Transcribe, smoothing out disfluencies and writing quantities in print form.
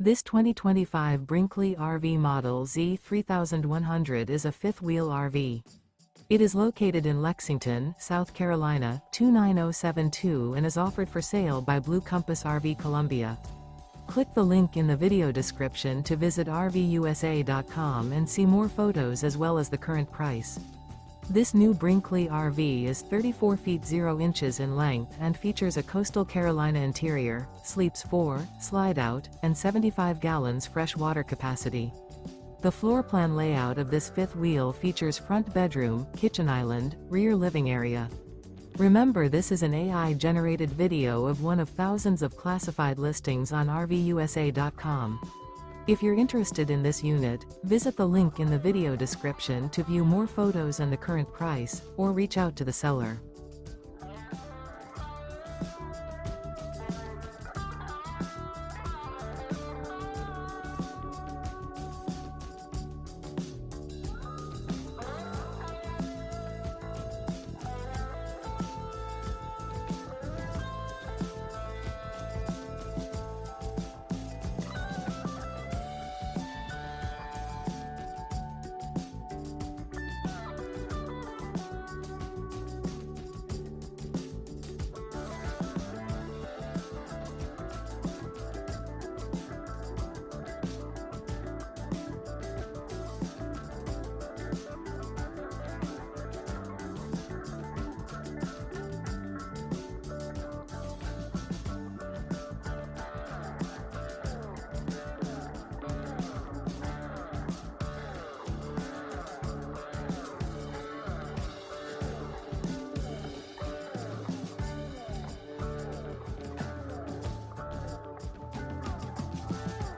This 2025 Brinkley RV Model Z 3100 is a fifth-wheel RV. It is located in Lexington, South Carolina, 29072 and is offered for sale by Blue Compass RV Columbia. Click the link in the video description to visit RVUSA.com and see more photos as well as the current price. This new Brinkley RV is 34 feet 0 inches in length and features a coastal Carolina interior, sleeps 4, slide-out, and 75 gallons fresh water capacity. The floor plan layout of this fifth wheel features front bedroom, kitchen island, rear living area. Remember, this is an AI-generated video of one of thousands of classified listings on RVUSA.com. If you're interested in this unit, visit the link in the video description to view more photos and the current price, or reach out to the seller.